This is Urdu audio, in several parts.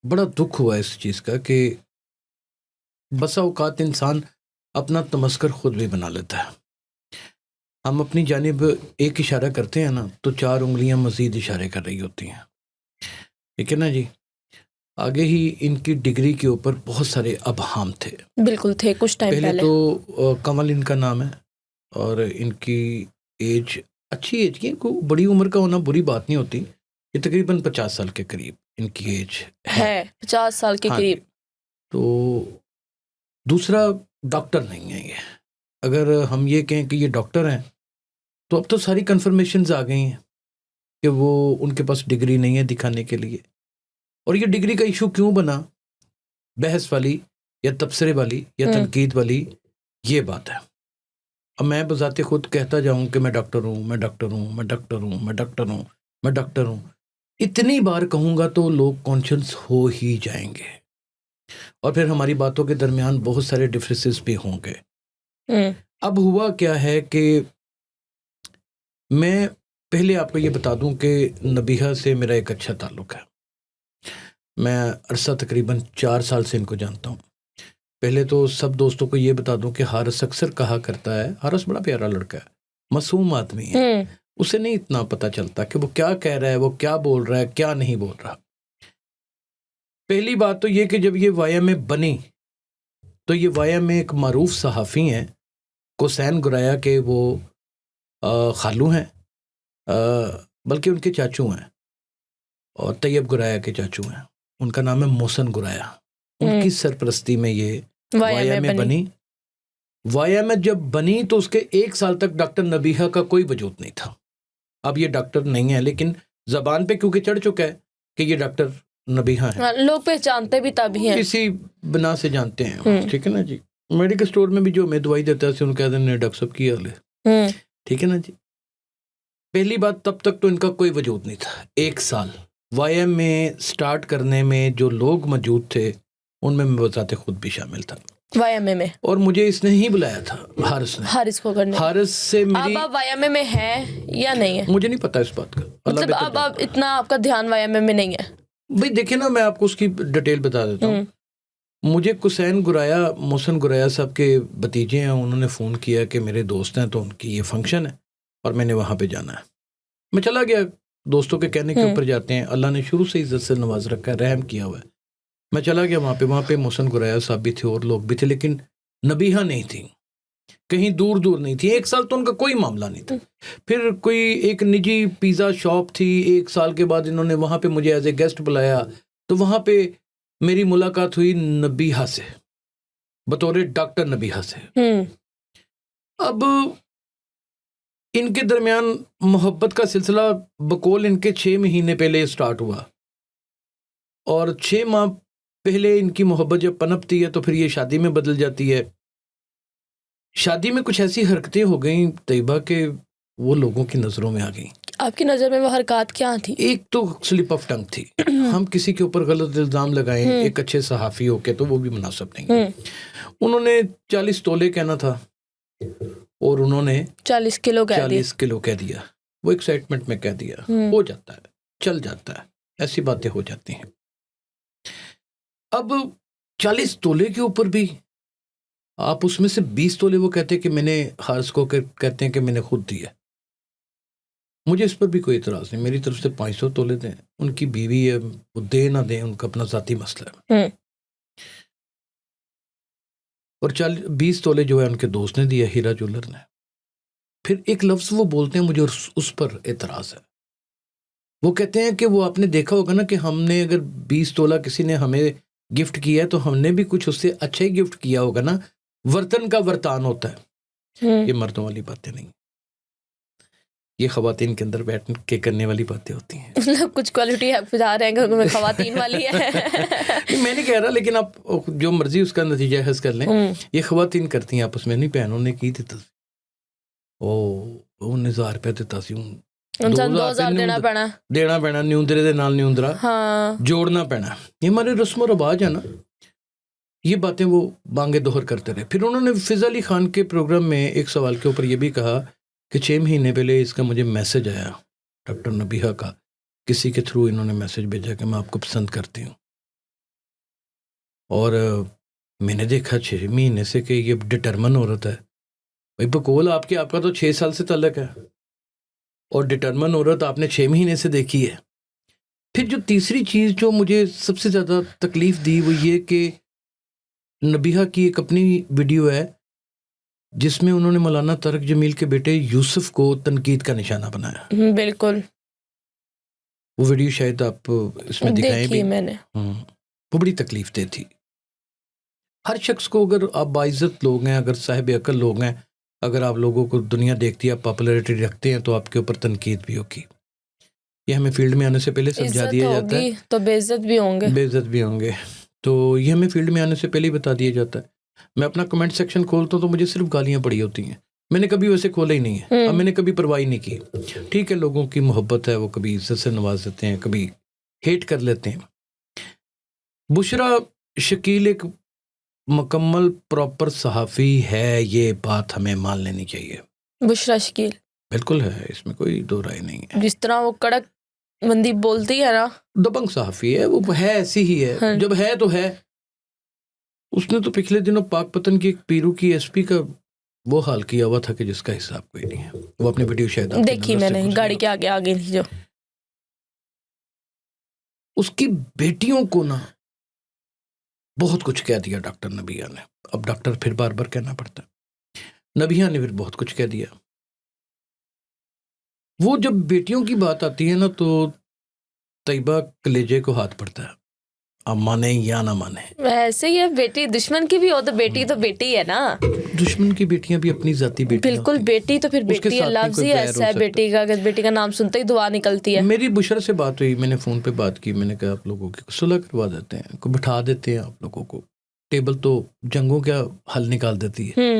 بڑا دکھ ہوا اس چیز کا کہ بسا اوقات انسان اپنا تمسخر خود بھی بنا لیتا ہے. ہم اپنی جانب ایک اشارہ کرتے ہیں نا تو 4 انگلیاں مزید اشارے کر رہی ہوتی ہیں. ٹھیک ہے نا جی. آگے ہی ان کی ڈگری کے اوپر بہت سارے ابہام تھے. بالکل تھے کچھ ٹائم پہلے تو کمل ان کا نام ہے اور ان کی ایج اچھی ایج کی. کوئی بڑی عمر کا ہونا بری بات نہیں ہوتی. یہ تقریباً 50 سال کے قریب ان کی ایج ہے. 50 سال کے قریب. تو دوسرا ڈاکٹر نہیں ہے یہ. اگر ہم یہ کہیں کہ یہ ڈاکٹر ہیں تو اب تو ساری کنفرمیشنز آ گئی ہیں کہ وہ ان کے پاس ڈگری نہیں ہے دکھانے کے لیے. اور یہ ڈگری کا ایشو کیوں بنا؟ بحث والی یا تبصرے والی یا تنقید والی یہ بات ہے. اب میں بذات خود کہتا جاؤں کہ میں ڈاکٹر ہوں، میں ڈاکٹر ہوں، میں ڈاکٹر ہوں، میں ڈاکٹر ہوں، میں ڈاکٹر ہوں، اتنی بار کہوں گا تو لوگ کانشنس ہو ہی جائیں گے اور پھر ہماری باتوں کے درمیان بہت سارے ڈفرینسز بھی ہوں گے. اب ہوا کیا ہے کہ میں پہلے آپ کو یہ بتا دوں کہ نبیہہ سے میرا ایک اچھا تعلق ہے. میں عرصہ تقریباً 4 سال سے ان کو جانتا ہوں. پہلے تو سب دوستوں کو یہ بتا دوں کہ حارث اکثر کہا کرتا ہے، حارث بڑا پیارا لڑکا ہے، معصوم آدمی ہے، اسے نہیں اتنا پتہ چلتا کہ وہ کیا کہہ رہا ہے، وہ کیا بول رہا ہے، کیا نہیں بول رہا. پہلی بات تو یہ کہ جب یہ وایا میں بنی تو یہ وایا میں ایک معروف صحافی ہیں کوسین گرایا کے، وہ خالو ہیں، بلکہ ان کے چاچو ہیں اور طیب گرایا کے چاچو ہیں. ان کا نام ہے محسن گرایا. ان کی سرپرستی میں یہ وایا میں بنی. وایا میں جب بنی تو اس کے 1 سال تک ڈاکٹر نبیہہ کا کوئی وجود نہیں تھا. اب یہ ڈاکٹر نہیں ہے لیکن زبان پہ کیونکہ چڑھ چکا ہے کہ یہ ڈاکٹر نبیہہ ہیں، لوگ پہچانتے بھی تبھی ہیں، اسی بنا سے جانتے ہیں. ٹھیک ہے نا جی. میڈیکل اسٹور میں بھی جو ہمیں دوائی دیتا ہے ان کہہ دیں ڈاکٹر صاحب کی حال ہے. ٹھیک ہے نا جی. پہلی بات تب تک تو ان کا کوئی وجود نہیں تھا. 1 سال وائی ایم میں سٹارٹ کرنے میں جو لوگ موجود تھے ان میں بذات خود بھی شامل تھا وائی ایم میں. اور مجھے اس نے ہی بلایا تھا، حارث کو کرنے. حارث سے میری اب وائی ایم میں ہے یا نہیں ہے مجھے نہیں پتا اس بات کا. مطلب اب اتنا آپ کا دھیان وائی ایم میں نہیں ہے. بھائی دیکھیں نا، میں آپ کو اس کی ڈیٹیل بتا دیتا ہوں. مجھے کوسین گرایا، محسن گرایا صاحب کے بھتیجے ہیں، انہوں نے فون کیا کہ میرے دوست ہیں تو ان کی یہ فنکشن ہے اور میں نے وہاں پہ جانا ہے. میں چلا گیا. دوستوں کے کہنے کے اوپر جاتے ہیں. اللہ نے شروع سے عزت سے نواز رکھا ہے، رحم کیا ہوا ہے. میں چلا گیا وہاں پہ محسن گرایا صاحب بھی تھے اور لوگ بھی تھے، لیکن نبیہہ نہیں تھی، کہیں دور نہیں تھی. 1 سال تو ان کا کوئی معاملہ نہیں تھا. پھر کوئی ایک نجی پیزا شاپ تھی، 1 سال کے بعد انہوں نے وہاں پہ مجھے ایز اے گیسٹ بلایا تو وہاں پہ میری ملاقات ہوئی نبیہہ سے، بطور ڈاکٹر نبیہہ سے. اب ان کے درمیان محبت کا سلسلہ بقول ان کے 6 مہینے پہلے سٹارٹ ہوا اور 6 ماہ پہلے ان کی محبت جب پنپتی ہے تو پھر یہ شادی میں بدل جاتی ہے. شادی میں کچھ ایسی حرکتیں ہو گئیں طیبہ کہ وہ لوگوں کی نظروں میں آ گئیں. آپ کی نظر میں وہ حرکات کیا تھی؟ ایک تو سلپ آف ٹنگ تھی. ہم کسی کے اوپر غلط الزام لگائیں ایک اچھے صحافی ہو کے تو وہ بھی مناسب نہیں. انہوں نے 40 تولے کہنا تھا اور انہوں نے 40 کلو کہہ دیا. وہ ایکسائٹمنٹ میں کہہ دیا. ہو جاتا ہے، چل جاتا ہے، ایسی باتیں ہو جاتی ہیں. اب 40 تولے کے اوپر بھی آپ اس میں سے 20 تولے وہ کہتے ہیں کہ میں نے حارث کو کہتے ہیں کہ میں نے خود دیا. مجھے اس پر بھی کوئی اعتراض نہیں. میری طرف سے 500 تولے دیں، ان کی بیوی ہے، وہ دے نہ دیں ان کا اپنا ذاتی مسئلہ ہے. اور 20 تولے جو ہے ان کے دوست نے دیا، ہیرا جولر نے. پھر ایک لفظ وہ بولتے ہیں مجھے اس پر اعتراض ہے. وہ کہتے ہیں کہ وہ آپ نے دیکھا ہوگا نا کہ ہم نے اگر 20 تولہ کسی نے ہمیں گفٹ کیا ہے تو ہم نے بھی کچھ اس سے اچھا ہی گفٹ کیا ہوگا نا. ورتن کا ورتان ہوتا ہے. یہ مردوں والی باتیں نہیں، یہ خواتین کے اندر بیٹھ کے کرنے والی باتیں ہوتی ہیں. مطلب کچھ کوالٹی آپ بتا رہے ہیں کہ خواتین والی ہے. میں نہیں کہہ رہا، لیکن آپ جو مرضی اس کا نتیجہ حاصل کر لیں. یہ خواتین کرتی ہیں آپس میں. نہیں بہنوں نے کی دیتا سی، 1000 روپے دیتا سی، 2000 دینا پینا، نیوندرے دے نال نیوندرا جوڑنا پینا. یہ ہمارے رسم و رواج ہے نا. یہ باتیں وہ بانگے دوہر کرتے رہے. پھر انہوں نے فضل علی خان کے پروگرام میں ایک سوال کے اوپر یہ بھی کہا کہ 6 مہینے پہلے اس کا مجھے میسج آیا ڈاکٹر نبیہہ کا، کسی کے تھرو انہوں نے میسج بھیجا کہ میں آپ کو پسند کرتی ہوں. اور میں نے دیکھا 6 مہینے سے کہ یہ ڈٹرمن عورت ہے. بھائی بقول آپ کا تو 6 سال سے تعلق ہے اور ڈٹرمن عورت آپ نے 6 مہینے سے دیکھی ہے. پھر جو تیسری چیز جو مجھے سب سے زیادہ تکلیف دی وہ یہ کہ نبیہہ کی ایک اپنی ویڈیو ہے جس میں انہوں نے مولانا طارق جمیل کے بیٹے یوسف کو تنقید کا نشانہ بنایا. بالکل وہ ویڈیو شاید آپ اس میں دکھائیں بھی. میں نے وہ بڑی تکلیف دہ تھی. ہر شخص کو اگر آپ باعزت لوگ ہیں, اگر صاحب عقل لوگ ہیں, اگر آپ لوگوں کو دنیا دیکھتی ہے, آپ پاپولیرٹی رکھتے ہیں تو آپ کے اوپر تنقید بھی ہوگی. یہ ہمیں فیلڈ میں آنے سے پہلے سمجھا دیا جاتا ہے. تو بے عزت بھی ہوں گے. بے عزت بھی ہوں گے. تو یہ ہمیں فیلڈ میں آنے سے پہلے ہی بتا دیا جاتا ہے. میں اپنا کمنٹ سیکشن کھولتا ہوں تو مجھے صرف گالیاں پڑی ہوتی ہیں. میں نے کبھی ویسے کھولا ہی نہیں ہے. اب میں نے کبھی پرواہ نہیں کی. ٹھیک ہے, لوگوں کی محبت ہے, وہ کبھی عزت سے نواز دیتے ہیں, کبھی ہیٹ کر لیتے ہیں. بشرا شکیل ایک مکمل پراپر صحافی ہے, یہ بات ہمیں مان لینی چاہیے. بشرا شکیل بالکل ہے, اس میں کوئی دو رائے نہیں ہے. جس طرح وہ کڑک بندی بولتی ہے نا, دبنگ صحافی ہے, وہ ہے ایسی ہی ہے. جب ہے تو ہے. اس نے تو پچھلے دنوں پاک پتن کی ایک پیرو کی ایس پی کا وہ حال کیا ہوا تھا کہ جس کا حساب کوئی نہیں ہے. وہ اپنی ویڈیو شاید دیکھی میں نے, گاڑی کے آگے آگے تھی جو. اس کی بیٹیوں کو نا بہت کچھ کہہ دیا ڈاکٹر نبیہ نے. اب ڈاکٹر پھر بار بار کہنا پڑتا ہے. نبیہ نے پھر بہت کچھ کہہ دیا. وہ جب بیٹیوں کی بات آتی ہے نا تو طیبہ کلیجے کو ہاتھ پڑتا ہے, اب مانے یا نہ مانے. ویسے ہی ہے, بیٹی دشمن کی بھی ہو تو بیٹی ہے نا. دشمن کی بیٹیاں بھی اپنی ذاتی بیٹی. بالکل, بیٹی تو پھر بیٹی ہے. لفظ ہی ایسا ہے بیٹی کا کہ بیٹی کا نام سنتے ہی دعا نکلتی ہے. میری بشرا سے بات ہوئی, میں نے فون پہ بات کی. میں نے کہا آپ لوگوں کی صلح کروا دیتے ہیں, کو بٹھا دیتے ہیں آپ لوگوں کو. ٹیبل تو جنگوں کا حل نکال دیتی ہے.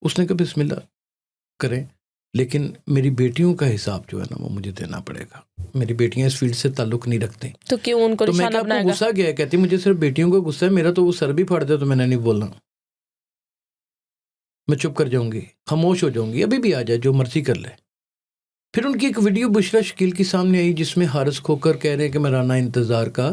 اس نے کہا بسم اللہ کریں, لیکن میری بیٹیوں کا حساب جو ہے نا وہ مجھے دینا پڑے گا. میری بیٹیاں اس فیلڈ سے تعلق نہیں رکھتے. تو کیوں ان کو نشانہ بنائے گا؟ غصہ گیا, کہتی مجھے صرف بیٹیوں کو غصہ ہے, میرا تو وہ سر بھی پھاڑ دے تو میں نے نہیں بولنا, میں چپ کر جاؤں گی, خاموش ہو جاؤں گی, ابھی بھی آ جائے جو مرضی کر لے. پھر ان کی ایک ویڈیو بشرا شکیل کی سامنے آئی جس میں حارث کھوکر کہہ رہے ہیں کہ میں رانا انتظار کا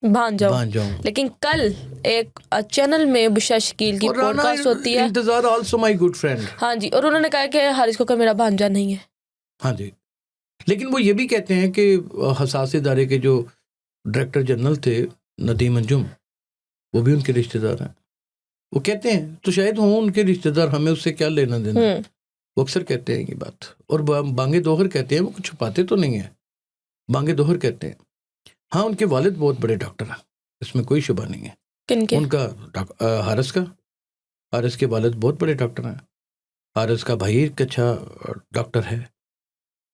بھان جاؤں. لیکن کل ایک چینل میں بشرا شکیل کی پوڈ کاسٹ ہوتی ہے, انتظار آلسو مائی گڈ فرینڈ. ہاں جی, اور انہوں نے کہا کہ حارث کھوکر میرا بھانجا نہیں ہے. ہاں جی, لیکن وہ یہ بھی کہتے ہیں کہ حساس ادارے کے جو ڈائریکٹر جنرل تھے ندیم انجم, وہ بھی ان کے رشتہ دار ہیں. وہ کہتے ہیں تو شاید ہوں ان کے رشتہ دار, ہمیں اس سے کیا لینا دینا. وہ اکثر کہتے ہیں یہ بات. اور بانگے دوہر کہتے ہیں, وہ کچھ چھپاتے تو نہیں ہیں, بانگے دوہر کہتے ہیں. ہاں ان کے والد بہت بڑے ڈاکٹر ہیں, اس میں کوئی شبہ نہیں ہے. کن کے؟ ان کا حارث کے والد بہت بڑے ڈاکٹر ہیں. حارث کا بھائی ایک اچھا ڈاکٹر ہے,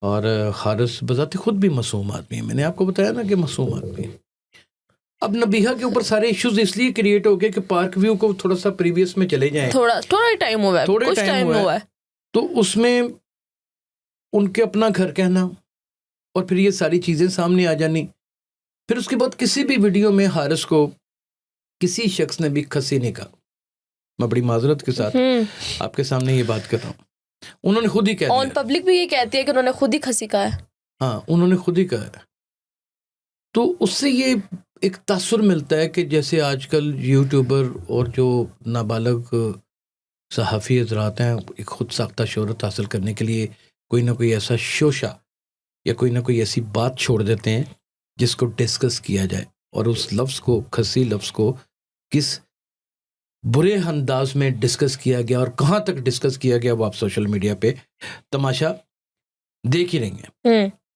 اور حارث بذات خود بھی معصوم آدمی ہے. میں نے آپ کو بتایا نا کہ معصوم آدمی ہے. اب نبیہہ کے اوپر سارے ایشوز اس لیے کریٹ ہو گئے کہ پارک ویو کو تھوڑا سا پریویس میں چلے جائیں, تھوڑا ٹائم ہوا ہے, کچھ ٹائم ہوا ہے, تو اس میں ان کے اپنا گھر کہنا اور پھر یہ ساری چیزیں سامنے آ جانی. پھر اس کے بعد کسی بھی ویڈیو میں حارث کو کسی شخص نے بھی کھسی نہیں کہا. میں بڑی معذرت کے ساتھ آپ کے سامنے یہ بات کر رہا ہوں, انہوں نے خود ہی کہہ دیا. آن پبلک بھی یہ کہتی ہے کہ انہوں نے خود ہی کھسی کہا ہے. ہاں انہوں نے خود ہی کہا ہے. تو اس سے یہ ایک تاثر ملتا ہے کہ جیسے آج کل یوٹیوبر اور جو نابالغ صحافی حضرات ہیں ایک خود ساختہ شہرت حاصل کرنے کے لیے کوئی نہ کوئی ایسا شوشہ یا کوئی نہ کوئی ایسی بات چھوڑ دیتے ہیں جس کو ڈسکس کیا جائے, اور اس لفظ کو, کھسی لفظ کو کس برے انداز میں ڈسکس کیا گیا اور کہاں تک ڈسکس کیا گیا وہ آپ سوشل میڈیا پہ تماشا دیکھ ہی رہی ہیں.